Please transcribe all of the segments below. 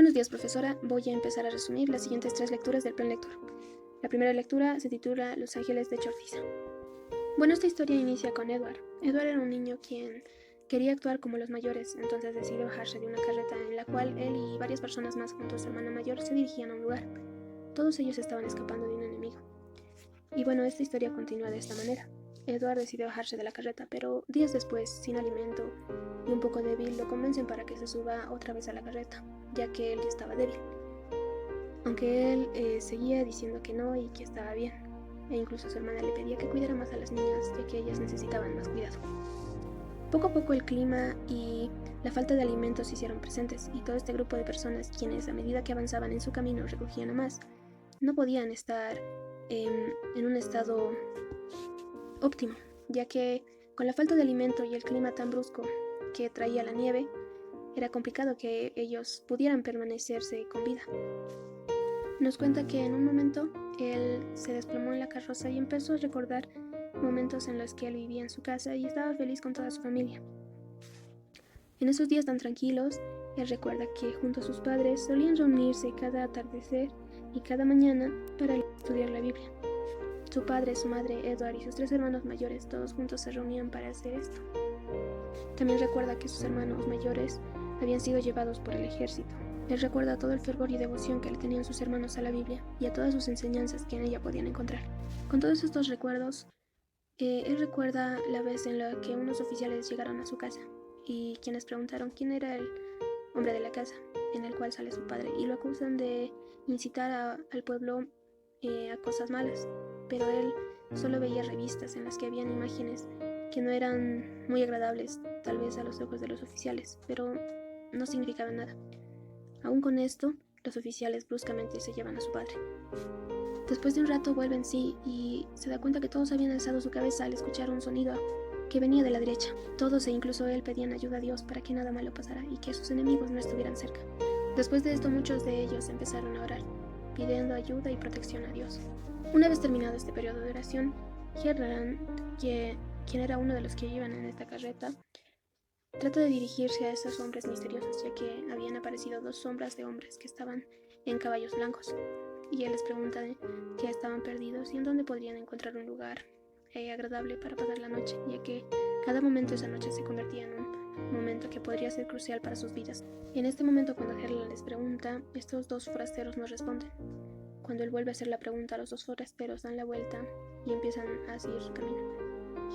Buenos días, profesora. Voy a empezar a resumir las siguientes 3 lecturas del plan lector. La primera lectura se titula Los Ángeles de Chortiza. Bueno, esta historia inicia con Edward. Edward era un niño quien quería actuar como los mayores, entonces decidió bajarse de una carreta en la cual él y varias personas más junto a su hermano mayor se dirigían a un lugar. Todos ellos estaban escapando de un enemigo. Y bueno, esta historia continúa de esta manera. Edward decide bajarse de la carreta, pero días después, sin alimento y un poco débil, lo convencen para que se suba otra vez a la carreta, ya que él ya estaba débil. Aunque él seguía diciendo que no y que estaba bien, e incluso su hermana le pedía que cuidara más a las niñas, ya que ellas necesitaban más cuidado. Poco a poco el clima y la falta de alimentos se hicieron presentes, y todo este grupo de personas, quienes a medida que avanzaban en su camino recogían a más, no podían estar en un estado óptimo, ya que con la falta de alimento y el clima tan brusco que traía la nieve, era complicado que ellos pudieran permanecerse con vida. Nos cuenta que en un momento él se desplomó en la carroza y empezó a recordar momentos en los que él vivía en su casa y estaba feliz con toda su familia. En esos días tan tranquilos, él recuerda que junto a sus padres solían reunirse cada atardecer y cada mañana para estudiar la Biblia. Su padre, su madre, Edward y sus 3 hermanos mayores todos juntos se reunían para hacer esto. También recuerda que sus hermanos mayores habían sido llevados por el ejército. Él recuerda todo el fervor y devoción que le tenían sus hermanos a la Biblia y a todas sus enseñanzas que en ella podían encontrar. Con todos estos recuerdos, él recuerda la vez en la que unos oficiales llegaron a su casa y quienes preguntaron quién era el hombre de la casa, en el cual sale su padre, y lo acusan de incitar al pueblo a cosas malas, pero él solo veía revistas en las que habían imágenes que no eran muy agradables, tal vez a los ojos de los oficiales, pero no significaban nada. Aún con esto, los oficiales bruscamente se llevan a su padre. Después de un rato vuelve en sí y se da cuenta que todos habían alzado su cabeza al escuchar un sonido que venía de la derecha. Todos e incluso él pedían ayuda a Dios para que nada malo pasara y que sus enemigos no estuvieran cerca. Después de esto, muchos de ellos empezaron a orar, pidiendo ayuda y protección a Dios. Una vez terminado este periodo de oración, Gerald, quien era uno de los que iban en esta carreta, trata de dirigirse a esos hombres misteriosos, ya que habían aparecido 2 sombras de hombres que estaban en caballos blancos, y él les pregunta que estaban perdidos y en dónde podrían encontrar un lugar agradable para pasar la noche, ya que cada momento de esa noche se convertía en un momento que podría ser crucial para sus vidas. En este momento, cuando Gerald les pregunta, estos 2 forasteros no responden. Cuando él vuelve a hacer la pregunta, los 2 forasteros dan la vuelta y empiezan a seguir su camino.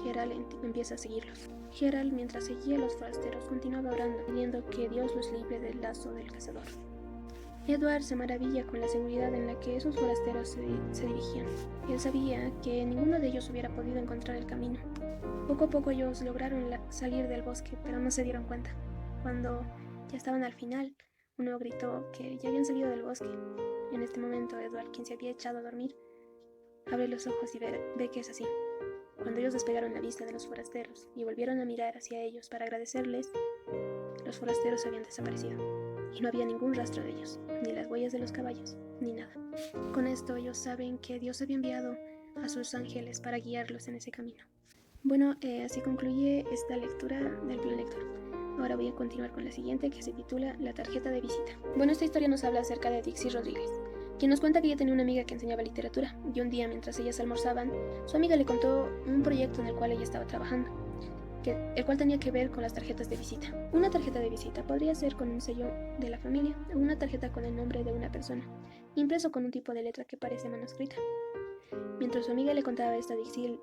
Gerald empieza a seguirlos. Gerald, mientras seguía a los forasteros, continuaba orando, pidiendo que Dios los libre del lazo del cazador. Edward se maravilla con la seguridad en la que esos forasteros se dirigían. Él sabía que ninguno de ellos hubiera podido encontrar el camino. Poco a poco ellos lograron salir del bosque, pero no se dieron cuenta. Cuando ya estaban al final, uno gritó que ya habían salido del bosque. En este momento, Edward, quien se había echado a dormir, abre los ojos y ve que es así. Cuando ellos despegaron la vista de los forasteros y volvieron a mirar hacia ellos para agradecerles, los forasteros habían desaparecido y no había ningún rastro de ellos, ni las huellas de los caballos, ni nada. Con esto ellos saben que Dios había enviado a sus ángeles para guiarlos en ese camino. Bueno, así concluye esta lectura del plan lector. Ahora voy a continuar con la siguiente, que se titula La tarjeta de visita. Bueno, esta historia nos habla acerca de Dixie Rodríguez, quien nos cuenta que ella tenía una amiga que enseñaba literatura, y un día mientras ellas almorzaban, su amiga le contó un proyecto en el cual ella estaba trabajando, el cual tenía que ver con las tarjetas de visita. Una tarjeta de visita podría ser con un sello de la familia o una tarjeta con el nombre de una persona, impreso con un tipo de letra que parece manuscrita. Mientras su amiga le contaba esto a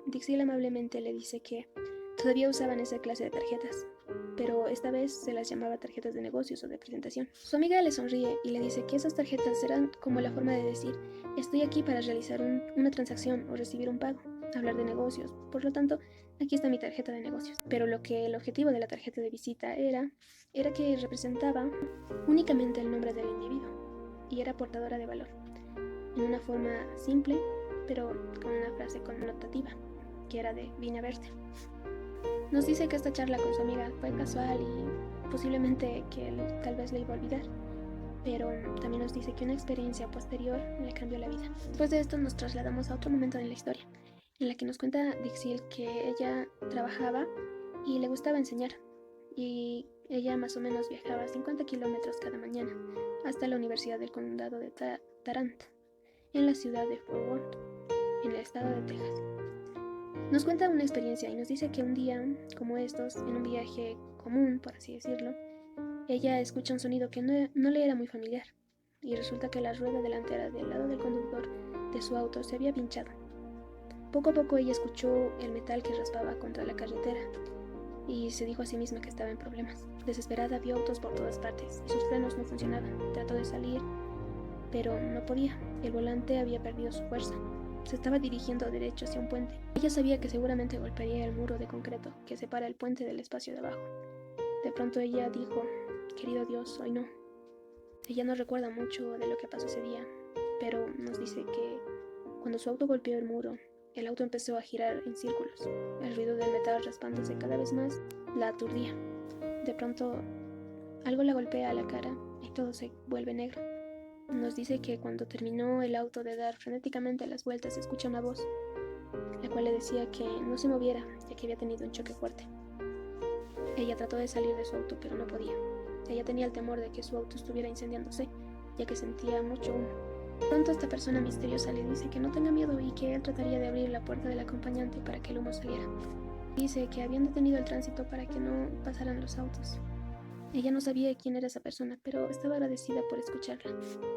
Dixie amablemente le dice que todavía usaban esa clase de tarjetas, pero esta vez se las llamaba tarjetas de negocios o de presentación. Su amiga le sonríe y le dice que esas tarjetas eran como la forma de decir: estoy aquí para realizar una transacción o recibir un pago, hablar de negocios, por lo tanto, aquí está mi tarjeta de negocios. Pero lo que el objetivo de la tarjeta de visita era que representaba únicamente el nombre del individuo y era portadora de valor, en una forma simple, pero con una frase connotativa, que era de vine a verte. Nos dice que esta charla con su amiga fue casual y posiblemente que él tal vez le iba a olvidar, pero también nos dice que una experiencia posterior le cambió la vida. Después de esto nos trasladamos a otro momento de la historia, en la que nos cuenta Dixie que ella trabajaba y le gustaba enseñar, y ella más o menos viajaba 50 kilómetros cada mañana hasta la Universidad del Condado de Tarrant, en la ciudad de Fort Worth, en el estado de Texas. Nos cuenta una experiencia y nos dice que un día como estos, en un viaje común, por así decirlo, ella escucha un sonido que no le era muy familiar, y resulta que la rueda delantera del lado del conductor de su auto se había pinchado. Poco a poco ella escuchó el metal que raspaba contra la carretera y se dijo a sí misma que estaba en problemas. Desesperada vio autos por todas partes y sus frenos no funcionaban. Trató de salir, pero no podía. El volante había perdido su fuerza. Se estaba dirigiendo derecho hacia un puente. Ella sabía que seguramente golpearía el muro de concreto que separa el puente del espacio de abajo. De pronto ella dijo: querido Dios, hoy no. Ella no recuerda mucho de lo que pasó ese día, pero nos dice que cuando su auto golpeó el muro, el auto empezó a girar en círculos. El ruido del metal raspándose cada vez más la aturdía. De pronto, algo la golpea a la cara y todo se vuelve negro. Nos dice que cuando terminó el auto de dar frenéticamente las vueltas, escucha una voz, la cual le decía que no se moviera, ya que había tenido un choque fuerte. Ella trató de salir de su auto, pero no podía. Ella tenía el temor de que su auto estuviera incendiándose, ya que sentía mucho humo. Pronto esta persona misteriosa le dice que no tenga miedo y que él trataría de abrir la puerta del acompañante para que el humo saliera. Dice que habían detenido el tránsito para que no pasaran los autos. Ella no sabía quién era esa persona, pero estaba agradecida por escucharla.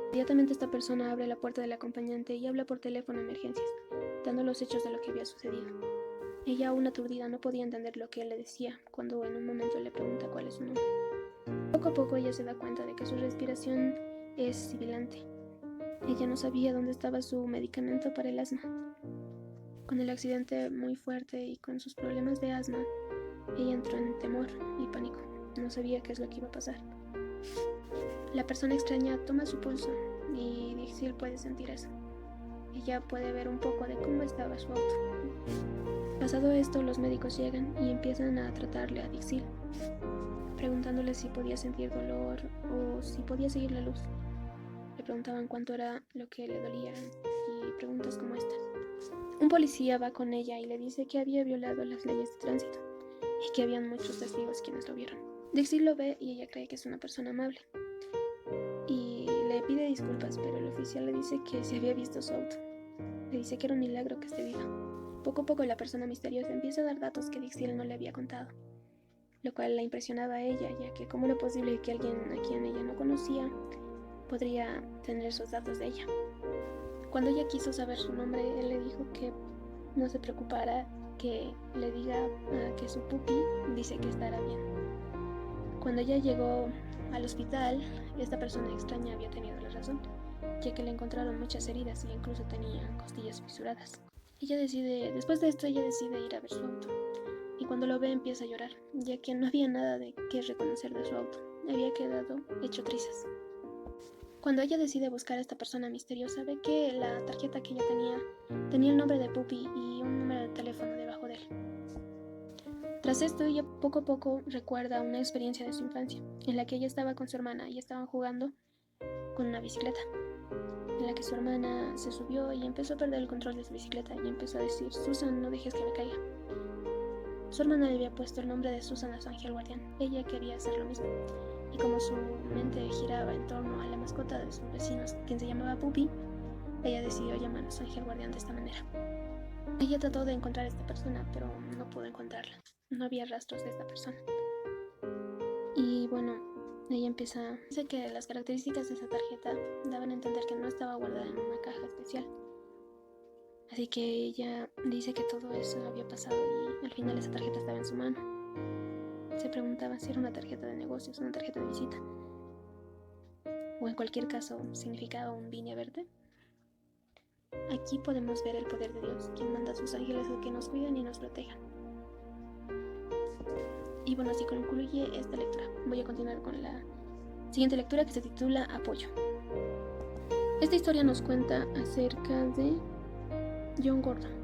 Inmediatamente esta persona abre la puerta del acompañante y habla por teléfono a emergencias, dando los hechos de lo que había sucedido. Ella, aún aturdida, no podía entender lo que él le decía, cuando en un momento le pregunta cuál es su nombre. Poco a poco ella se da cuenta de que su respiración es sibilante. Ella no sabía dónde estaba su medicamento para el asma. Con el accidente muy fuerte y con sus problemas de asma, ella entró en temor y pánico. No sabía qué es lo que iba a pasar. La persona extraña toma su pulso y Dixie puede sentir eso. Ella puede ver un poco de cómo estaba su auto. Pasado esto, los médicos llegan y empiezan a tratarle a Dixie, preguntándole si podía sentir dolor o si podía seguir la luz. Le preguntaban cuánto era lo que le dolía y preguntas como estas. Un policía va con ella y le dice que había violado las leyes de tránsito y que habían muchos testigos quienes lo vieron. Dixie lo ve y ella cree que es una persona amable y le pide disculpas, pero el oficial le dice que se había visto su auto. Le dice que era un milagro que esté viva. Poco a poco la persona misteriosa empieza a dar datos que Dixie no le había contado, lo cual la impresionaba a ella, ya que cómo era posible que alguien a quien ella no conocía podría tener esos datos de ella. Cuando ella quiso saber su nombre, él le dijo que no se preocupara, que le diga que su pupi dice que estará bien. Cuando ella llegó al hospital, esta persona extraña había tenido la razón, ya que le encontraron muchas heridas y incluso tenía costillas fisuradas. Después de esto, ella decide ir a ver su auto, y cuando lo ve empieza a llorar, ya que no había nada de qué reconocer de su auto. Había quedado hecho trizas. Cuando ella decide buscar a esta persona misteriosa, ve que la tarjeta que ella tenía el nombre de Puppy y un número de teléfono debajo de él. Tras esto, ella poco a poco recuerda una experiencia de su infancia, en la que ella estaba con su hermana y estaban jugando con una bicicleta, en la que su hermana se subió y empezó a perder el control de su bicicleta y empezó a decir: Susan, no dejes que me caiga. Su hermana le había puesto el nombre de Susan a su ángel guardián. Ella quería hacer lo mismo. Y como su mente giraba en torno a la mascota de sus vecinos, quien se llamaba Puppy, ella decidió llamar a su ángel guardián de esta manera. Ella trató de encontrar a esta persona, pero no pudo encontrarla. No había rastros de esta persona. Y bueno, ella dice que las características de esa tarjeta daban a entender que no estaba guardada en una caja especial. Así que ella dice que todo eso había pasado y al final esa tarjeta estaba en su mano. Se preguntaba si era una tarjeta de negocios, una tarjeta de visita, o en cualquier caso significaba un vine verde. Aquí podemos ver el poder de Dios, quien manda a sus ángeles a que nos cuiden y nos protejan. Y bueno, así concluye esta lectura. Voy a continuar con la siguiente lectura, que se titula Apoyo. Esta historia nos cuenta acerca de John Gordon.